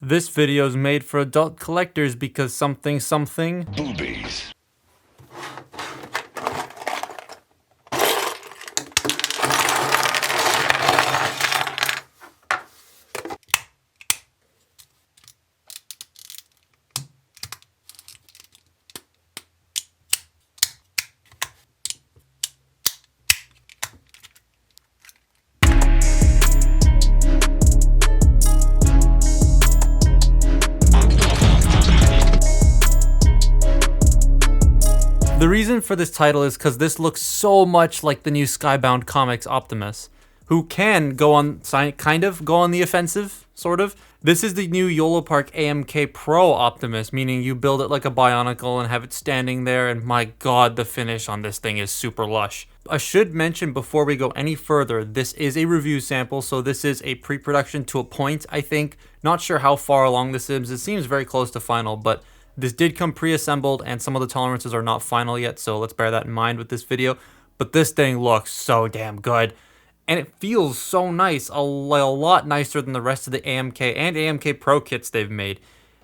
This video is made for adult collectors because something Boobies. The reason for this title is because this looks so much like the new Skybound Comics Optimus, who can go on, kind of go on the offensive, sort of. This is the new YOLO Park AMK Pro Optimus, meaning you build it like a Bionicle and have it standing there, and my god, the finish on this thing is super lush. I should mention before we go any further, this is a review sample, so this is a pre-production to a point, I think. Not sure how far along this is, it seems very close to final, but this did come pre-assembled and some of the tolerances are not final yet, so let's bear that in mind with this video. But this thing looks so damn good. And it feels so nice, a lot nicer than the rest of the AMK and AMK Pro kits they've made.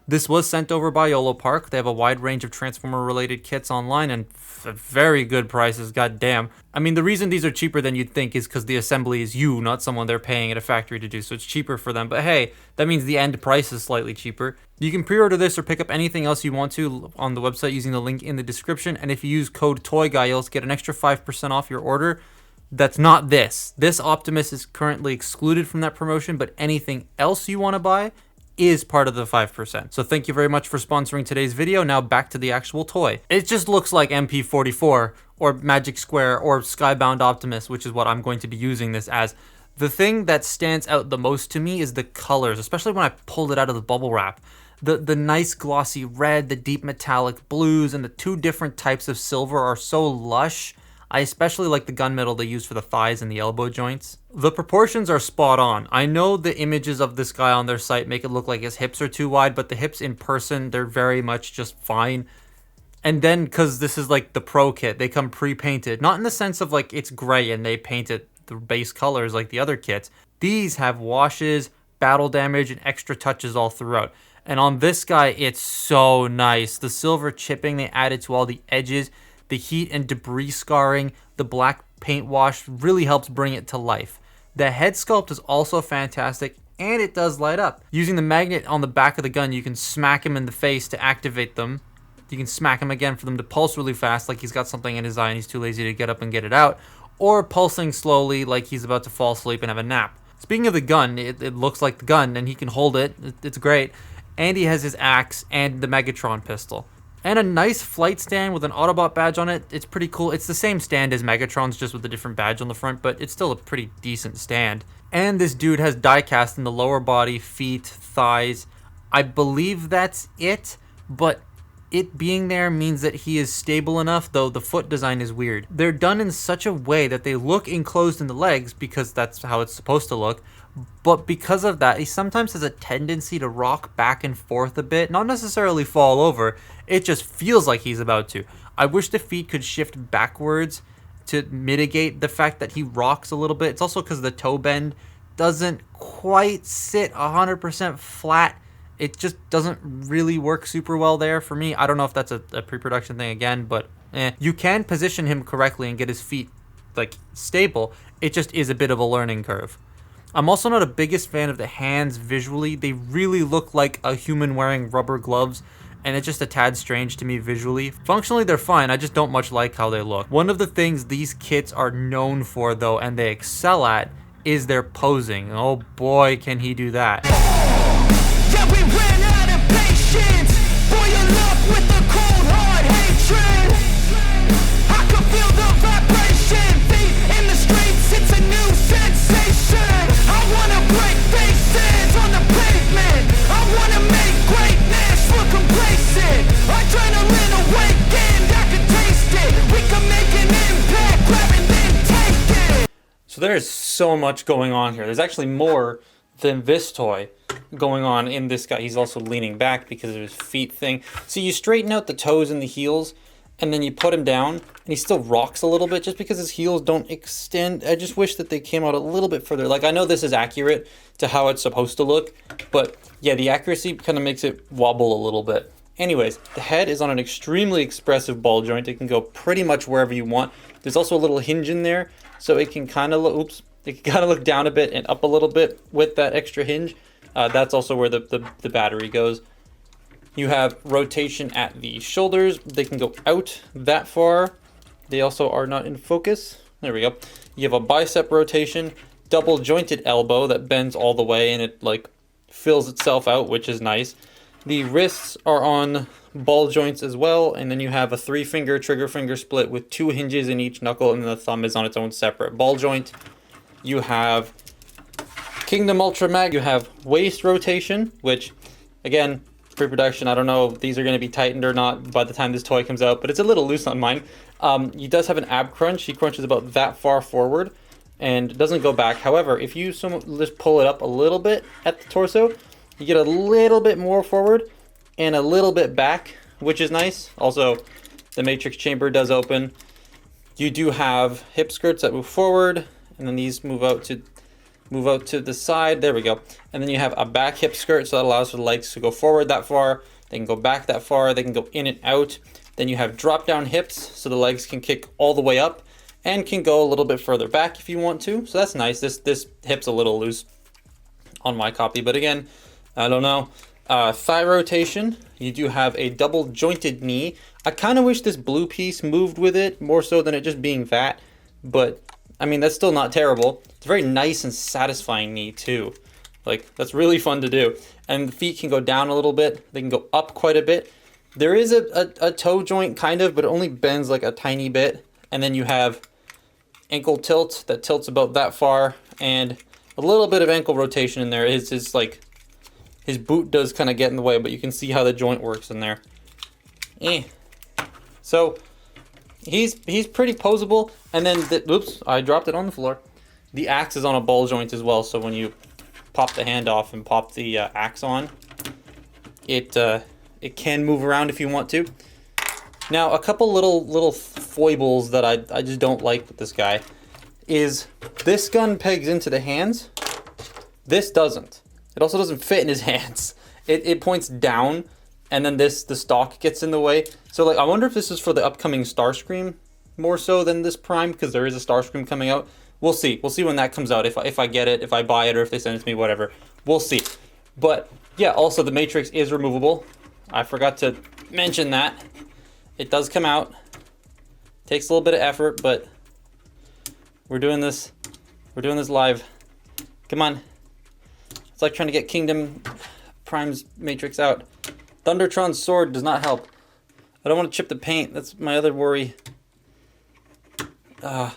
This was sent over by YOLO Park. They have a wide range of Transformer-related kits online and very good prices, goddamn. I mean, the reason these are cheaper than you'd think is because the assembly is you, not someone they're paying at a factory to do, so it's cheaper for them. But hey, that means the end price is slightly cheaper. You can pre-order this or pick up anything else you want to on the website using the link in the description, and if you use code TOYGUY, you'll get an extra 5% off your order. That's not this. This Optimus is currently excluded from that promotion, but anything else you want to buy is part of the 5%. So thank you very much for sponsoring today's video. Now back to the actual toy. It just looks like MP44 or Magic Square or Skybound Optimus, which is what I'm going to be using this as. The thing that stands out the most to me is the colors, especially when I pulled it out of the bubble wrap. The nice glossy red, the deep metallic blues, and the two different types of silver are so lush. I especially like the gunmetal they use for the thighs and the elbow joints. The proportions are spot on. I know the images of this guy on their site make it look like his hips are too wide, but the hips in person, they're very much just fine. And then, because this is like the pro kit, they come pre-painted. Not in the sense of like it's gray and they painted the base colors like the other kits. These have washes, battle damage, and extra touches all throughout. And on this guy, it's so nice. The silver chipping they added to all the edges, the heat and debris scarring, the black paint wash really helps bring it to life. The head sculpt is also fantastic, and it does light up. Using the magnet on the back of the gun, you can smack him in the face to activate them. You can smack him again for them to pulse really fast, like he's got something in his eye and he's too lazy to get up and get it out, or pulsing slowly like he's about to fall asleep and have a nap. Speaking of the gun, it looks like the gun, and he can hold it. It's great. And he has his axe and the Megatron pistol. And a nice flight stand with an Autobot badge on it. It's pretty cool. It's the same stand as Megatron's, just with a different badge on the front, but it's still a pretty decent stand. And this dude has diecast in the lower body, feet, thighs. I believe that's it, but it being there means that he is stable enough, though the foot design is weird. They're done in such a way that they look enclosed in the legs because that's how it's supposed to look. But because of that, he sometimes has a tendency to rock back and forth a bit, not necessarily fall over. It just feels like he's about to. I wish the feet could shift backwards to mitigate the fact that he rocks a little bit. It's also because the toe bend doesn't quite sit 100% flat. It just doesn't really work super well there for me. I don't know if that's a pre-production thing again, but you can position him correctly and get his feet like stable. It just is a bit of a learning curve. I'm also not a biggest fan of the hands visually. They really look like a human wearing rubber gloves, and it's just a tad strange to me visually. Functionally, they're fine. I just don't much like how they look. One of the things these kits are known for, though, and they excel at, is their posing. Oh boy, can he do that. Yeah, we ran out of patience. Boil up with the cold hard hatred. I can feel the vibration. Feet in the streets, it's a new sensation. I wanna break faces on the pavement. I wanna make greatness look complacent. Adrenaline awakened, I can taste it. We can make an impact, grab and then take it. So there's so much going on here. There's actually more than this toy going on in this guy. He's also leaning back because of his feet thing. So you straighten out the toes and the heels, and then you put him down, and he still rocks a little bit just because his heels don't extend. I just wish that they came out a little bit further. Like, I know this is accurate to how it's supposed to look, but yeah, the accuracy kind of makes it wobble a little bit. Anyways, the head is on an extremely expressive ball joint. It can go pretty much wherever you want. There's also a little hinge in there, so it can kind of look, it can kind of look down a bit and up a little bit with that extra hinge. That's also where the battery goes. You have rotation at the shoulders. They can go out that far. They also are not in focus. There we go. You have a bicep rotation, double jointed elbow that bends all the way and it like fills itself out, which is nice. The wrists are on ball joints as well, and then you have a 3-finger trigger finger split with 2 hinges in each knuckle, and the thumb is on its own separate ball joint. You have Kingdom Ultra Mag. You have waist rotation, which, again, pre-production, I don't know if these are going to be tightened or not by the time this toy comes out, but it's a little loose on mine. He does have an ab crunch. He crunches about that far forward and doesn't go back. However, if you just pull it up a little bit at the torso, you get a little bit more forward and a little bit back, which is nice. Also, the matrix chamber does open. You do have hip skirts that move forward, and then these move out to the side. There we go. And then you have a back hip skirt, so that allows for the legs to go forward that far. They can go back that far. They can go in and out. Then you have drop down hips, so the legs can kick all the way up and can go a little bit further back if you want to. So that's nice. This hip's a little loose on my copy, but again, I don't know. Thigh rotation. You do have a double jointed knee. I kind of wish this blue piece moved with it more so than it just being that, but I mean, that's still not terrible. It's a very nice and satisfying knee too. Like, that's really fun to do. And the feet can go down a little bit. They can go up quite a bit. There is a toe joint kind of, but it only bends like a tiny bit. And then you have ankle tilt that tilts about that far, and a little bit of ankle rotation in there. It's like his boot does kind of get in the way, but you can see how the joint works in there. So he's pretty posable. And then, oops, I dropped it on the floor. The axe is on a ball joint as well, so when you pop the hand off and pop the axe on, it can move around if you want to. Now, a couple little foibles that I just don't like with this guy is this gun pegs into the hands. This doesn't. It also doesn't fit in his hands. It points down, and then the stock gets in the way. So like, I wonder if this is for the upcoming Starscream more so than this Prime, because there is a Starscream coming out. We'll see. We'll see when that comes out. If I get it, if I buy it, or if they send it to me, whatever. We'll see. But yeah, also the Matrix is removable. I forgot to mention that. It does come out. Takes a little bit of effort, but we're doing this. We're doing this live. Come on. It's like trying to get Kingdom Prime's Matrix out. Thundertron's sword does not help. I don't want to chip the paint. That's my other worry.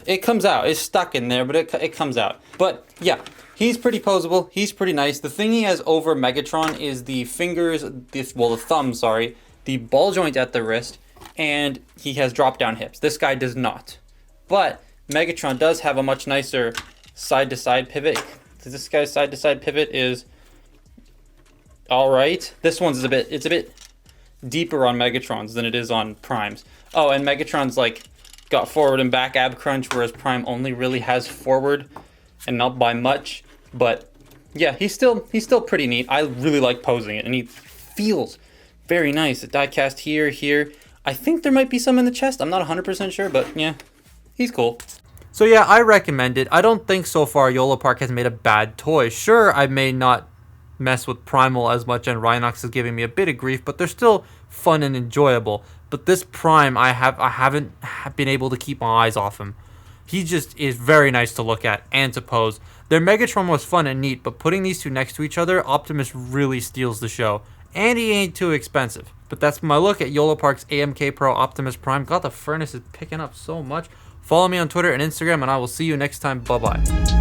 It comes out. It's stuck in there, but it comes out. But yeah, he's pretty posable. He's pretty nice. The thing he has over Megatron is the fingers, the thumb, sorry, the ball joint at the wrist, and he has drop down hips. This guy does not. But Megatron does have a much nicer side-to-side pivot. This guy's side-to-side pivot is all right. This one's a bit deeper on Megatron's than it is on Prime's. Oh, and Megatron's like got forward and back ab crunch, whereas Prime only really has forward and not by much. But yeah, he's still pretty neat. I really like posing it, and he feels very nice. The diecast here. I think there might be some in the chest. I'm not 100% sure, but yeah, he's cool. So yeah, I recommend it. I don't think so far YOLO Park has made a bad toy. Sure, I may not mess with Primal as much, and Rhinox is giving me a bit of grief, but they're still fun and enjoyable. But this Prime, I haven't been able to keep my eyes off him. He just is very nice to look at and to pose. Their Megatron was fun and neat, but putting these two next to each other, Optimus really steals the show. And he ain't too expensive. But that's my look at YOLO Park's AMK Pro Optimus Prime. God, the furnace is picking up so much. Follow me on Twitter and Instagram, and I will see you next time. Bye-bye.